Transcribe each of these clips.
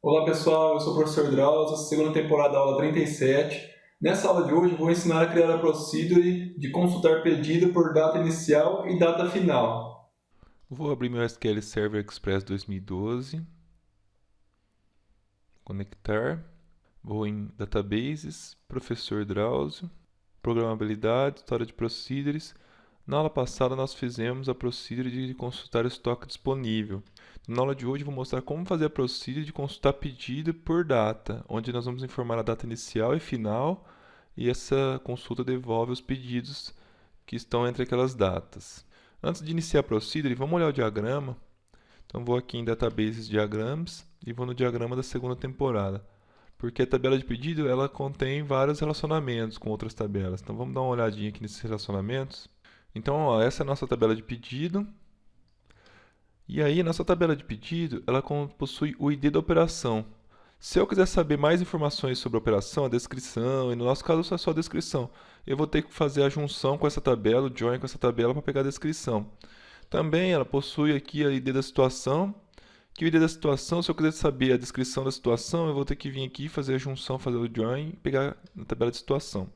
Olá pessoal, eu sou o professor Drauzio, segunda temporada, aula 37. Nessa aula de hoje vou ensinar a criar a procedure de consultar pedido por data inicial e data final. Vou abrir meu SQL Server Express 2012, conectar, vou em Databases, Professor Drauzio, Programabilidade, História de Procedures. Na aula passada nós fizemos a procedure de consultar o estoque disponível. Na aula de hoje vou mostrar como fazer a procedure de consultar pedido por data, onde nós vamos informar a data inicial e final, e essa consulta devolve os pedidos que estão entre aquelas datas. Antes de iniciar a procedure, vamos olhar o diagrama. Então vou aqui em Databases Diagrams e vou no diagrama da segunda temporada. Porque a tabela de pedido ela contém vários relacionamentos com outras tabelas. Então vamos dar uma olhadinha aqui nesses relacionamentos. Então, ó, essa é a nossa tabela de pedido. E aí, nossa tabela de pedido, ela possui o ID da operação. Se eu quiser saber mais informações sobre a operação, a descrição, e no nosso caso é só a descrição, eu vou ter que fazer a junção com essa tabela, o join com essa tabela para pegar a descrição. Também ela possui aqui a ID da situação, que o ID da situação, se eu quiser saber a descrição da situação, eu vou ter que vir aqui fazer a junção, fazer o join e pegar na tabela de situação.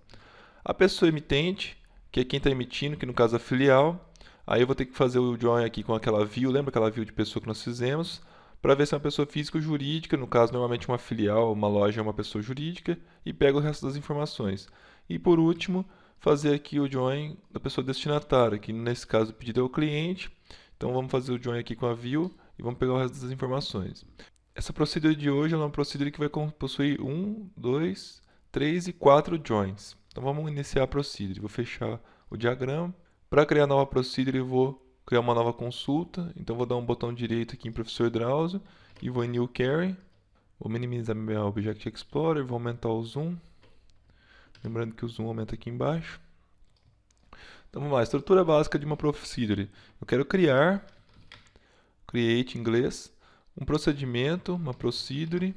A pessoa emitente, que é quem está emitindo, que no caso é a filial, aí eu vou ter que fazer o join aqui com aquela view, lembra aquela view de pessoa que nós fizemos, para ver se é uma pessoa física ou jurídica, no caso normalmente uma filial, uma loja é uma pessoa jurídica, e pego o resto das informações. E por último, fazer aqui o join da pessoa destinatária, que nesse caso o pedido é o cliente, então vamos fazer o join aqui com a view e vamos pegar o resto das informações. Essa procedura de hoje é uma procedura que vai possuir 1, 2, 3 e 4 joins. Então vamos iniciar a procedure. Vou fechar o diagrama. Para criar a nova procedure, eu vou criar uma nova consulta. Então vou dar um botão direito aqui em Professor Drauzio e vou em New Query. Vou minimizar meu Object Explorer, vou aumentar o zoom. Lembrando que o zoom aumenta aqui embaixo. Então vamos lá, estrutura básica de uma procedure. Eu quero criar, create em inglês, um procedimento, uma procedure.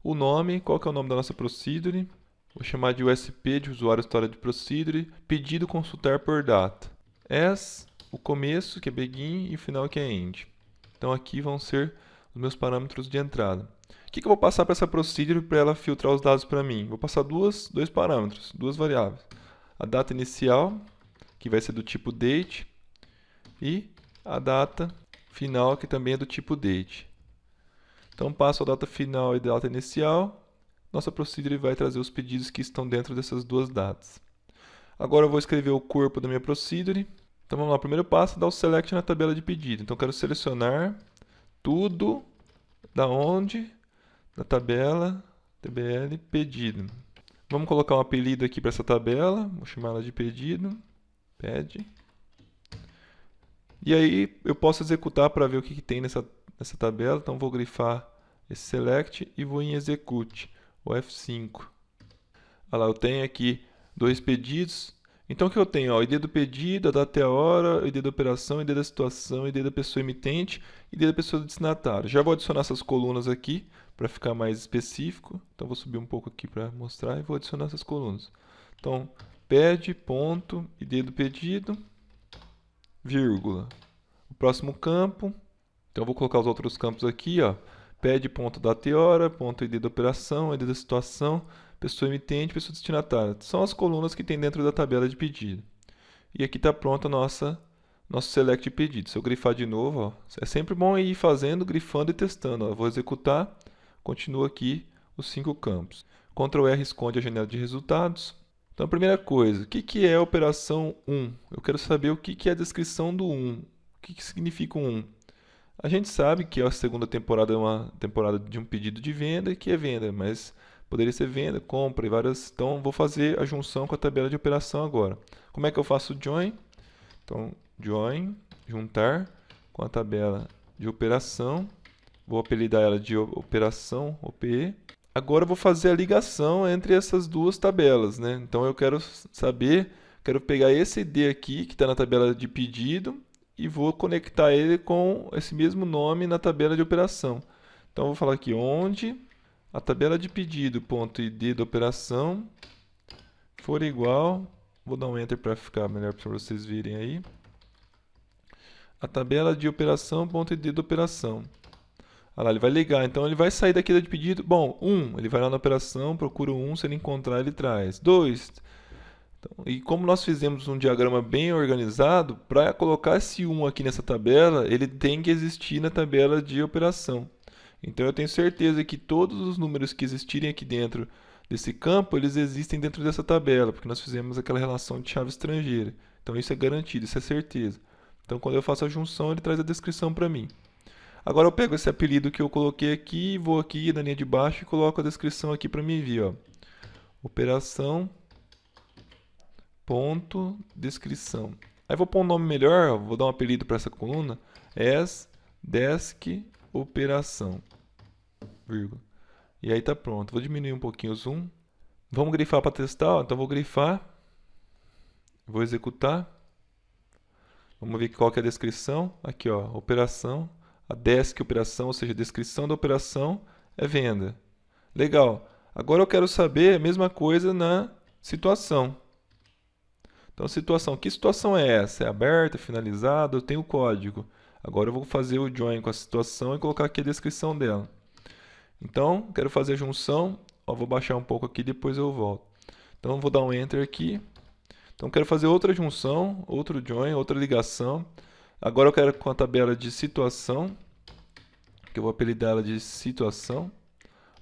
O nome, qual que é o nome da nossa procedure? Vou chamar de USP, de usuário história de procedure, pedido consultar por data. As, o começo, que é begin, e o final, que é end. Então aqui vão ser os meus parâmetros de entrada. O que eu vou passar para essa procedure para ela filtrar os dados para mim? Vou passar dois parâmetros, duas variáveis. A data inicial, que vai ser do tipo date, e a data final, que também é do tipo date. Então passo a data final e data inicial. Nossa procedure vai trazer os pedidos que estão dentro dessas duas datas. Agora eu vou escrever o corpo da minha procedure. Então vamos lá, o primeiro passo é dar o select na tabela de pedido. Então eu quero selecionar tudo da onde, da tabela tbl pedido. Vamos colocar um apelido aqui para essa tabela, vou chamar ela de pedido, ped. E aí eu posso executar para ver o que tem nessa tabela. Então vou grifar esse select e vou em execute, o F5. Olha lá, eu tenho aqui dois pedidos. Então o que eu tenho? Ó, ID do pedido, a data e a hora, ID da operação, ID da situação, ID da pessoa emitente, ID da pessoa destinatária. Já vou adicionar essas colunas aqui para ficar mais específico. Então vou subir um pouco aqui para mostrar e vou adicionar essas colunas. Então, ped, ponto, ID do pedido, vírgula. O próximo campo, então eu vou colocar os outros campos aqui, ó. Pede ponto data e hora, ponto ID da operação, ID da situação, pessoa emitente, pessoa destinatária. São as colunas que tem dentro da tabela de pedido. E aqui está pronto nosso select de pedido. Se eu grifar de novo, ó, é sempre bom ir fazendo, grifando e testando. Ó. Eu vou executar, continua aqui os 5 campos. Ctrl R esconde a janela de resultados. Então, a primeira coisa, o que é a operação 1? Eu quero saber o que é a descrição do 1. O que significa o 1? A gente sabe que a segunda temporada é uma temporada de um pedido de venda e que é venda, mas poderia ser venda, compra e várias. Então, vou fazer a junção com a tabela de operação agora. Como é que eu faço o join? Então, join, juntar com a tabela de operação. Vou apelidar ela de operação, OPE. Agora eu vou fazer a ligação entre essas duas tabelas, né? Então eu quero saber, quero pegar esse ID aqui que está na tabela de pedido e vou conectar ele com esse mesmo nome na tabela de operação. Então eu vou falar aqui onde a tabela de pedido ponto ID da operação for igual, vou dar um enter para ficar melhor para vocês virem aí. A tabela de operação ponto ID da operação. Olha lá, ele vai ligar, então ele vai sair daqui de pedido. Bom, 1, ele vai lá na operação, procura o 1, se ele encontrar, ele traz. 2, então, e como nós fizemos um diagrama bem organizado, para colocar esse 1 aqui nessa tabela, ele tem que existir na tabela de operação. Então eu tenho certeza que todos os números que existirem aqui dentro desse campo, eles existem dentro dessa tabela, porque nós fizemos aquela relação de chave estrangeira. Então isso é garantido, isso é certeza. Então quando eu faço a junção, ele traz a descrição para mim. Agora eu pego esse apelido que eu coloquei aqui, vou aqui na linha de baixo e coloco a descrição aqui para me ver, ó. Operação, ponto, descrição. Aí vou pôr um nome melhor, ó, vou dar um apelido para essa coluna, desk operação, vírgula. E aí tá pronto. Vou diminuir um pouquinho o zoom. Vamos grifar para testar, ó. Então vou grifar, vou executar. Vamos ver qual que é a descrição. Aqui, ó, operação. A desk operação, ou seja, a descrição da operação é venda. Legal. Agora eu quero saber a mesma coisa na situação. Então, situação. Que situação é essa? É aberta, finalizada? Eu tenho o código. Agora eu vou fazer o join com a situação e colocar aqui a descrição dela. Então, quero fazer a junção. Ó, vou baixar um pouco aqui, depois eu volto. Então, vou dar um Enter aqui. Então, quero fazer outra junção, outro join, outra ligação. Agora eu quero com a tabela de situação, que eu vou apelidar ela de situação,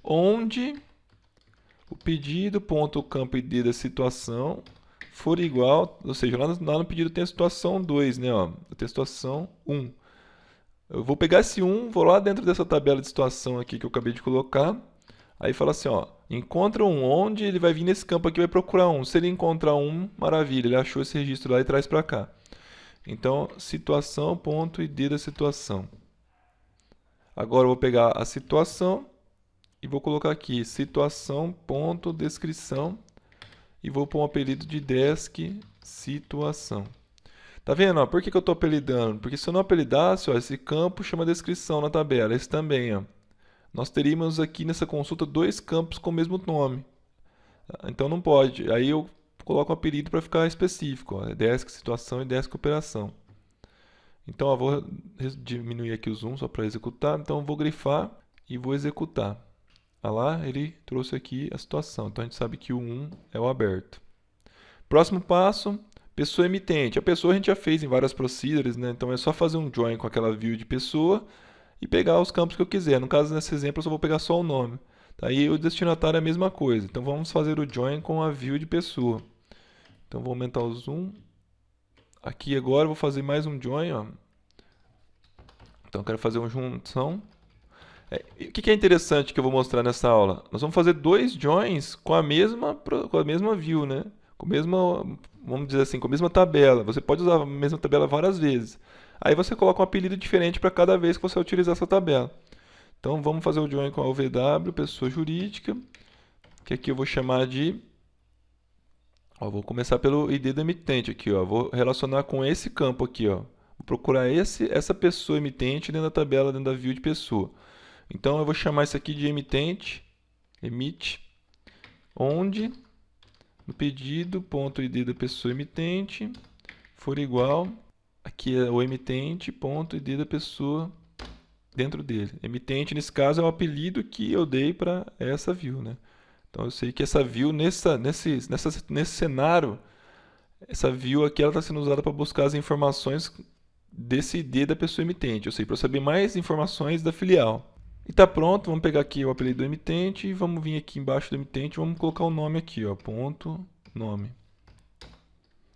onde o pedido, ponto, campo ID da situação for igual, ou seja, lá no pedido tem a situação 2, né? Ó, tem a situação 1. Eu vou pegar esse 1, vou lá dentro dessa tabela de situação aqui que eu acabei de colocar, aí fala assim, ó, encontra um onde, ele vai vir nesse campo aqui e vai procurar um. Se ele encontrar um, maravilha, ele achou esse registro lá e traz para cá. Então, situação, ponto, ID da situação. Agora eu vou pegar a situação e vou colocar aqui situação, ponto, descrição e vou pôr um apelido de desk situação. Tá vendo? Ó? Por que eu estou apelidando? Porque se eu não apelidasse, ó, esse campo chama descrição na tabela. Esse também, ó. Nós teríamos aqui nessa consulta 2 campos com o mesmo nome. Então não pode. Aí eu coloco um apelido para ficar específico. Ó. Desk situação e desk operação. Então ó, vou diminuir aqui o zoom só para executar. Então eu vou grifar e vou executar. Olha lá, ele trouxe aqui a situação. Então a gente sabe que o 1 é o aberto. Próximo passo, pessoa emitente. A pessoa a gente já fez em várias procedures, né? Então é só fazer um join com aquela view de pessoa e pegar os campos que eu quiser. No caso, nesse exemplo, eu só vou pegar só o nome. Tá? Aí o destinatário é a mesma coisa. Então vamos fazer o join com a view de pessoa. Então vou aumentar o zoom. Aqui agora eu vou fazer mais um join. Ó. Então eu quero fazer uma junção. O que é interessante que eu vou mostrar nessa aula? Nós vamos fazer 2 joins com a mesma view, né? Com a mesma, vamos dizer assim, com a mesma tabela. Você pode usar a mesma tabela várias vezes. Aí você coloca um apelido diferente para cada vez que você utilizar essa tabela. Então vamos fazer o join com a OVW, pessoa jurídica, que aqui eu vou chamar de... Ó, vou começar pelo ID do emitente aqui, ó. Vou relacionar com esse campo aqui, ó. Vou procurar essa pessoa emitente dentro da tabela, dentro da view de pessoa. Então eu vou chamar isso aqui de emitente, emite, onde no pedido, ponto ID da pessoa emitente for igual, aqui é o emitente, ponto ID da pessoa dentro dele. Emitente, nesse caso, é o apelido que eu dei para essa view, né? Então eu sei que essa view, nesse cenário, essa view aqui está sendo usada para buscar as informações desse ID da pessoa emitente. Eu sei, para eu saber mais informações da filial. E está pronto, vamos pegar aqui o apelido do emitente e vamos vir aqui embaixo do emitente, vamos colocar o nome aqui, ó, ponto, nome.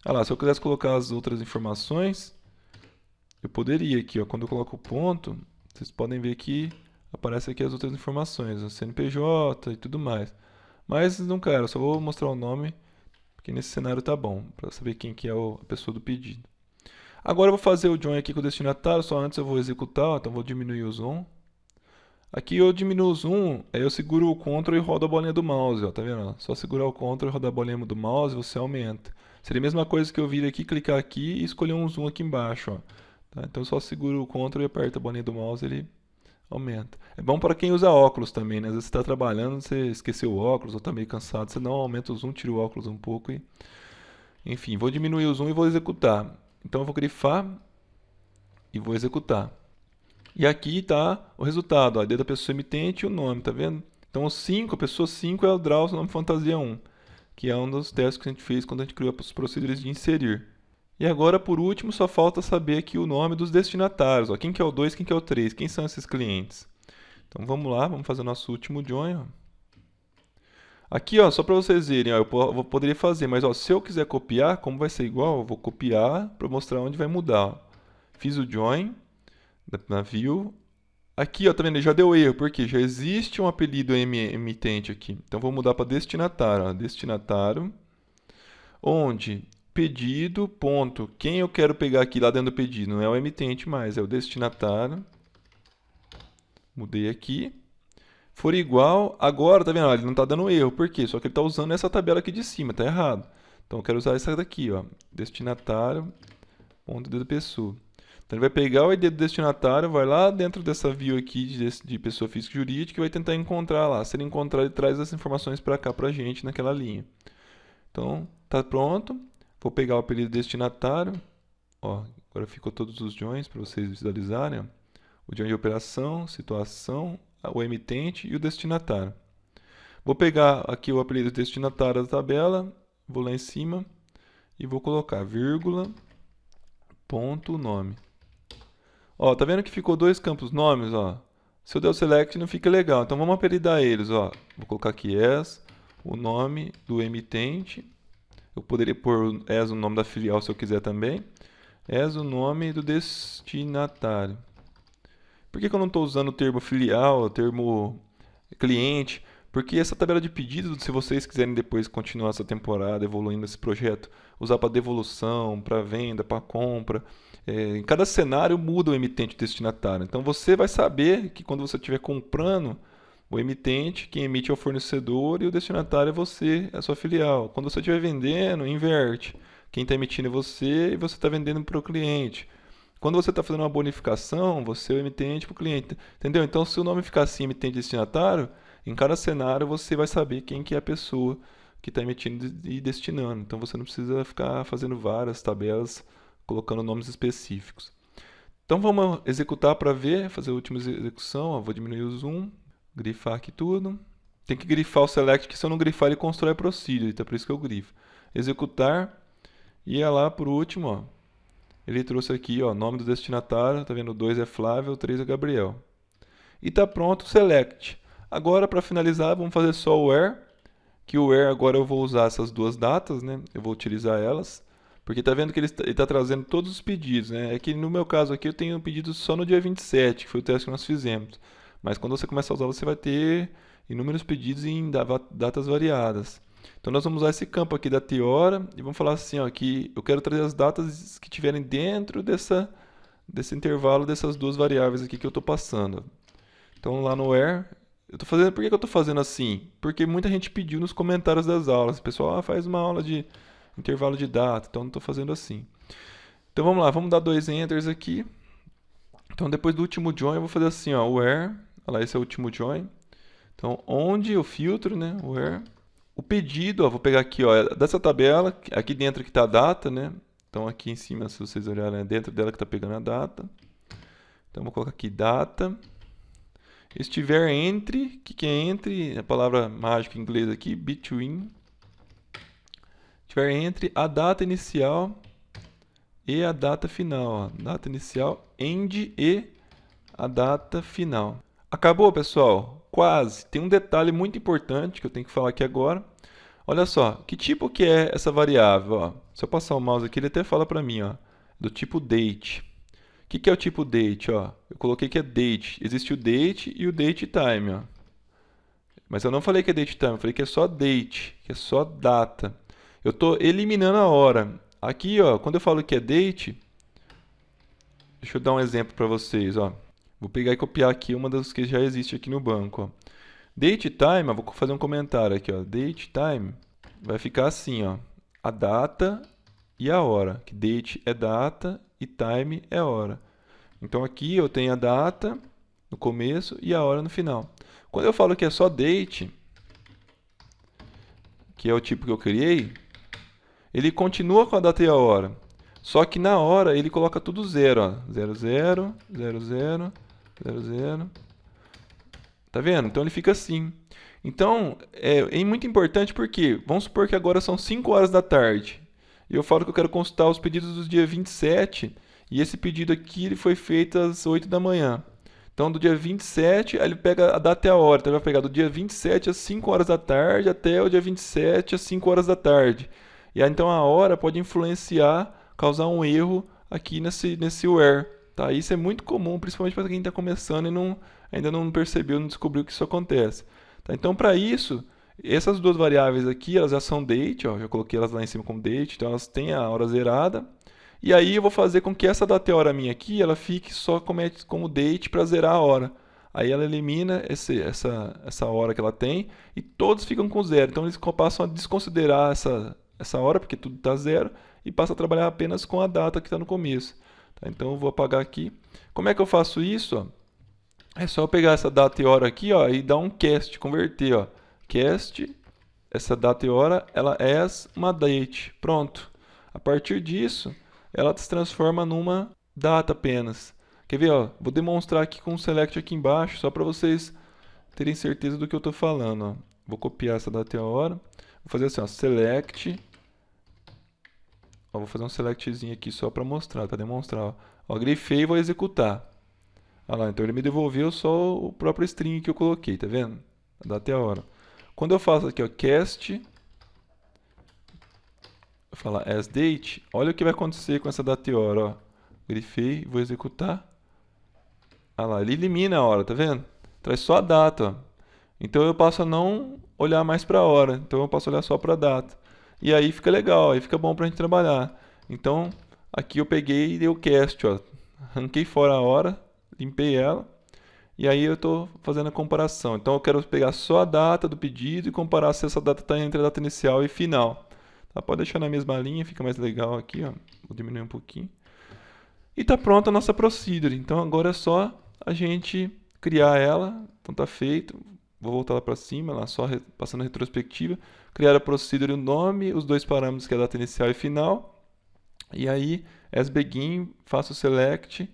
Ah lá, se eu quisesse colocar as outras informações, eu poderia aqui, ó, quando eu coloco o ponto, vocês podem ver que aparece aqui as outras informações, o CNPJ e tudo mais. Mas não quero, eu só vou mostrar o nome, porque nesse cenário tá bom, para saber quem que é a pessoa do pedido. Agora eu vou fazer o join aqui com o destinatário, só antes eu vou executar, ó, então vou diminuir o zoom. Aqui eu diminuo o zoom, aí eu seguro o Ctrl e rodo a bolinha do mouse, ó, tá vendo? Só segurar o Ctrl e rodar a bolinha do mouse, você aumenta. Seria a mesma coisa que eu vir aqui, clicar aqui e escolher um zoom aqui embaixo, ó. Tá? Então eu só seguro o Ctrl e aperto a bolinha do mouse, ele aumenta. É bom para quem usa óculos também, né? Às vezes você está trabalhando, você esqueceu o óculos ou está meio cansado, você não aumenta o zoom, tira o óculos um pouco e... Enfim, vou diminuir o zoom e vou executar. Então eu vou grifar e vou executar. E aqui está o resultado, ó, a ID da pessoa emitente e o nome, tá vendo? Então o 5, a pessoa 5 é o Drauzio Nome Fantasia 1, que é um dos testes que a gente fez quando a gente criou os procedures de inserir. E agora, por último, só falta saber aqui o nome dos destinatários. Ó. Quem que é o 2, quem que é o 3, quem são esses clientes? Então vamos lá, vamos fazer o nosso último join. Ó. Aqui, ó, só para vocês verem, ó, eu poderia fazer, mas ó, se eu quiser copiar, como vai ser igual, eu vou copiar para mostrar onde vai mudar. Ó. Fiz o join na view. Aqui, ó, tá vendo? Já deu erro, porque já existe um apelido emitente aqui. Então vou mudar para destinatário, ó, destinatário, onde pedido, ponto, quem eu quero pegar aqui lá dentro do pedido, não é o emitente mais, é o destinatário. Mudei aqui. For igual, agora, tá vendo? Ó, ele não está dando erro, por quê? Só que ele está usando essa tabela aqui de cima, tá errado. Então eu quero usar essa daqui, ó, destinatário, ponto ID da pessoa. Então ele vai pegar o ID do destinatário, vai lá dentro dessa view aqui de pessoa física e jurídica e vai tentar encontrar lá. Se ele encontrar, ele traz as informações para cá pra gente naquela linha. Então, tá pronto. Vou pegar o apelido destinatário. Ó, agora ficou todos os joins para vocês visualizarem. Ó. O join de operação, situação, o emitente e o destinatário. Vou pegar aqui o apelido destinatário da tabela, vou lá em cima e vou colocar vírgula, ponto, nome. Ó, tá vendo que ficou dois campos nomes, ó. Se eu der o select não fica legal, então vamos apelidar eles, ó. Vou colocar aqui as, o nome do emitente. Eu poderia pôr as o nome da filial se eu quiser também. As o nome do destinatário. Por que eu não estou usando o termo filial, o termo cliente? Porque essa tabela de pedidos, se vocês quiserem depois continuar essa temporada, evoluindo esse projeto, usar para devolução, para venda, para compra, em cada cenário muda o emitente destinatário. Então você vai saber que quando você estiver comprando, o emitente, quem emite é o fornecedor e o destinatário é você, é a sua filial. Quando você estiver vendendo, inverte. Quem está emitindo é você e você está vendendo para o cliente. Quando você está fazendo uma bonificação, você é o emitente para o cliente. Entendeu? Então, se o nome ficar assim, emitente destinatário, em cada cenário você vai saber quem que é a pessoa que está emitindo e destinando. Então, você não precisa ficar fazendo várias tabelas, colocando nomes específicos. Então, vamos executar para ver, fazer a última execução. Ó, vou diminuir o zoom, grifar aqui tudo. Tem que grifar o select, que se eu não grifar ele constrói a procedure, então é por isso que eu grifo. Executar, e é lá por último, ó. Ele trouxe aqui, ó, nome do destinatário, tá vendo? O 2 é Flávio, o 3 é Gabriel. E tá pronto o select. Agora, para finalizar, vamos fazer só o where, que o where agora eu vou usar essas duas datas, né? Eu vou utilizar elas, porque tá vendo que ele está trazendo todos os pedidos, né? É que no meu caso aqui eu tenho pedidos só no dia 27, que foi o teste que nós fizemos. Mas quando você começa a usar, você vai ter inúmeros pedidos em datas variadas. Então nós vamos usar esse campo aqui da hora e vamos falar assim, ó, que eu quero trazer as datas que estiverem dentro desse intervalo dessas duas variáveis aqui que eu estou passando. Então lá no where, por que eu estou fazendo assim? Porque muita gente pediu nos comentários das aulas, o pessoal faz uma aula de intervalo de data, então eu não estou fazendo assim. Então vamos lá, vamos dar 2 enters aqui. Então depois do último join eu vou fazer assim, ó, where, olha lá, esse é o último join. Então onde eu filtro, né, where. O pedido, ó, vou pegar aqui, ó, dessa tabela, aqui dentro que está a data, né? Então aqui em cima, se vocês olharem, é dentro dela que está pegando a data. Então vou colocar aqui data. Estiver entre, o que é entre? A palavra mágica em inglês aqui, between. Estiver entre a data inicial e a data final, ó. Data inicial, end e a data final. Acabou, pessoal? Quase. Tem um detalhe muito importante que eu tenho que falar aqui agora. Olha só, que tipo que é essa variável? Ó, se eu passar o mouse aqui, ele até fala para mim, ó, do tipo date. O que é o tipo date? Ó? Eu coloquei que é date. Existe o date e o date time. Ó. Mas eu não falei que é date time, eu falei que é só date, que é só data. Eu estou eliminando a hora. Aqui, ó, quando eu falo que é date, deixa eu dar um exemplo para vocês. Ó. Vou pegar e copiar aqui uma das que já existe aqui no banco. Ó. Date time, eu vou fazer um comentário aqui. Ó. Date time vai ficar assim, ó, a data e a hora. Que date é data e time é hora. Então aqui eu tenho a data no começo e a hora no final. Quando eu falo que é só date, que é o tipo que eu criei, ele continua com a data e a hora. Só que na hora ele coloca tudo zero, ó. 00, 00, 00. Tá vendo? Então ele fica assim. Então, é muito importante porque, vamos supor que agora são 5 horas da tarde. E eu falo que eu quero consultar os pedidos do dia 27, e esse pedido aqui ele foi feito às 8 da manhã. Então, do dia 27, aí ele pega a data e a hora. Então, ele vai pegar do dia 27 às 5 horas da tarde até o dia 27 às 5 horas da tarde. E aí, então, a hora pode influenciar, causar um erro aqui nesse where. Tá? Isso é muito comum, principalmente para quem está começando e ainda não percebeu, não descobriu que isso acontece. Tá? Então, para isso, essas duas variáveis aqui, elas já são date, ó, já coloquei elas lá em cima como date, então elas têm a hora zerada. E aí eu vou fazer com que essa data e hora minha aqui, ela fique só como date para zerar a hora. Aí ela elimina essa hora que ela tem e todos ficam com zero. Então eles passam a desconsiderar essa hora, porque tudo está zero, e passam a trabalhar apenas com a data que está no começo. Tá? Então eu vou apagar aqui. Como é que eu faço isso? Ó? É só eu pegar essa data e hora aqui, ó, e dar um cast, converter. Ó. Cast, essa data e hora, ela é uma date. Pronto. A partir disso, ela se transforma numa data apenas. Quer ver? Ó? Vou demonstrar aqui com o select aqui embaixo, só para vocês terem certeza do que eu estou falando. Ó. Vou copiar essa data e a hora. Vou fazer assim, ó, select. Ó, vou fazer um selectzinho aqui só para mostrar, para demonstrar. Ó, grifei e vou executar. Olha lá, então ele me devolveu só o próprio string que eu coloquei, tá vendo? A data e a hora. Quando eu faço aqui, ó, cast, eu falar as date, olha o que vai acontecer com essa data e hora, ó. Grifei, vou executar. Olha lá, ele elimina a hora, tá vendo? Traz só a data, ó. Então eu passo a não olhar mais para a hora, então eu passo a olhar só para a data. E aí fica legal, aí fica bom pra gente trabalhar. Então, aqui eu peguei e dei o cast, ó. Arranquei fora a hora, limpei ela. E aí eu estou fazendo a comparação. Então eu quero pegar só a data do pedido e comparar se essa data está entre a data inicial e final. Tá? Pode deixar na mesma linha, fica mais legal aqui. Ó. Vou diminuir um pouquinho. E está pronta a nossa procedure. Então agora é só a gente criar ela. Então está feito. Vou voltar lá para cima, lá só passando a retrospectiva. Criar a procedure, o nome, os dois parâmetros que é a data inicial e final. E aí, as begin, faço o select.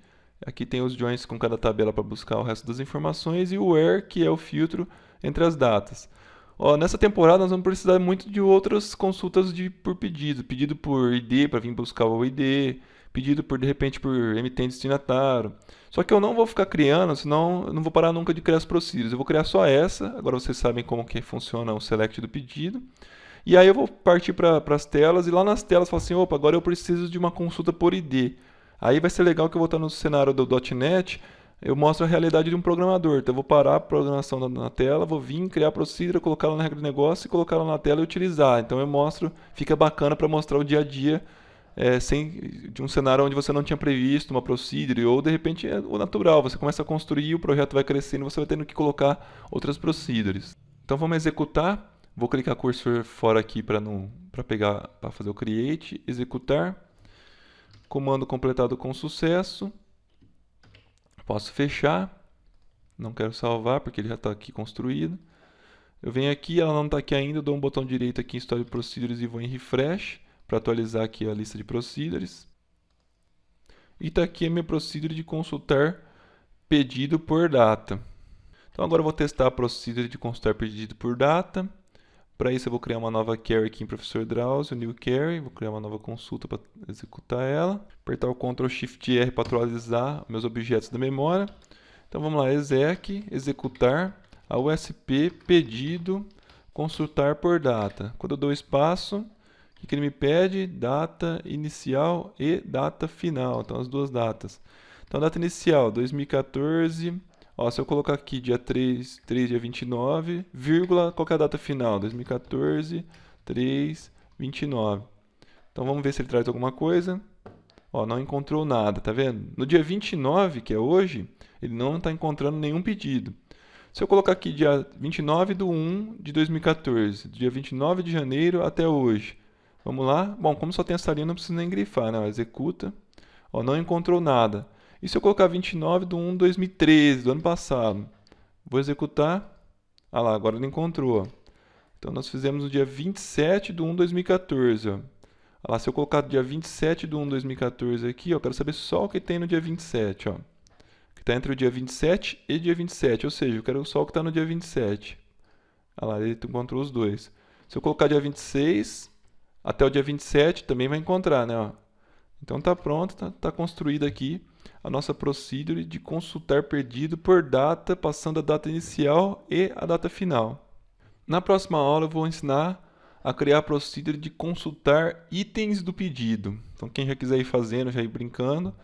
Aqui tem os joins com cada tabela para buscar o resto das informações e o where, que é o filtro entre as datas. Ó, nessa temporada nós vamos precisar muito de outras consultas por pedido. Pedido por ID para vir buscar o ID, pedido de repente por emitente destinatário. Só que eu não vou ficar criando, senão eu não vou parar nunca de criar as procedures. Eu vou criar só essa, agora vocês sabem como que funciona o select do pedido. E aí eu vou partir para as telas e lá nas telas eu falo assim, opa, agora eu preciso de uma consulta por ID. Aí vai ser legal que eu vou estar no cenário do .NET, eu mostro a realidade de um programador. Então eu vou parar a programação na tela, vou vir, criar a procedure, colocar ela na regra do negócio e colocar ela na tela e utilizar. Então eu mostro, fica bacana para mostrar o dia a dia de um cenário onde você não tinha previsto uma procedure, ou de repente é o natural, você começa a construir, o projeto vai crescendo, você vai tendo que colocar outras procedures. Então vamos executar, vou clicar cursor fora aqui para fazer o create, executar. Comando completado com sucesso. Posso fechar. Não quero salvar porque ele já está aqui construído. Eu venho aqui, ela não está aqui ainda, eu dou um botão direito aqui em Story Procedures e vou em Refresh para atualizar aqui a lista de procedures. E está aqui a minha procedure de consultar pedido por data. Então agora eu vou testar a procedure de consultar pedido por data. Para isso eu vou criar uma nova query aqui em Professor Drauzio, New Query, vou criar uma nova consulta para executar ela. Apertar o Ctrl Shift R para atualizar meus objetos da memória. Então vamos lá, exec, executar, a USP pedido, consultar por data. Quando eu dou espaço, o que ele me pede? Data inicial e data final, então as duas datas. Então data inicial, 2014... Ó, se eu colocar aqui dia 3, dia 29, vírgula, qual que é a data final? 2014, 3, 29. Então vamos ver se ele traz alguma coisa. Ó, não encontrou nada, tá vendo? No dia 29, que é hoje, ele não está encontrando nenhum pedido. Se eu colocar aqui dia 29 de 1 de 2014, dia 29 de janeiro até hoje. Vamos lá? Bom, como só tem essa linha, não precisa nem grifar, né? Executa. Ó, não encontrou nada. E se eu colocar 29 de 1 de 2013, do ano passado? Vou executar. Ah lá, agora ele encontrou. Então nós fizemos no dia 27 de 1 de 2014. Ó. Ah lá, se eu colocar dia 27 de 1 de 2014 aqui, ó, eu quero saber só o que tem no dia 27. Ó. que está entre o dia 27 e dia 27, ou seja, eu quero só o que está no dia 27. Olha lá, ele encontrou os dois. Se eu colocar dia 26, até o dia 27 também vai encontrar, né? Ó. Então está pronto, tá construída aqui a nossa procedure de consultar pedido por data, passando a data inicial e a data final. Na próxima aula eu vou ensinar a criar a procedure de consultar itens do pedido. Então quem já quiser ir fazendo, já ir brincando,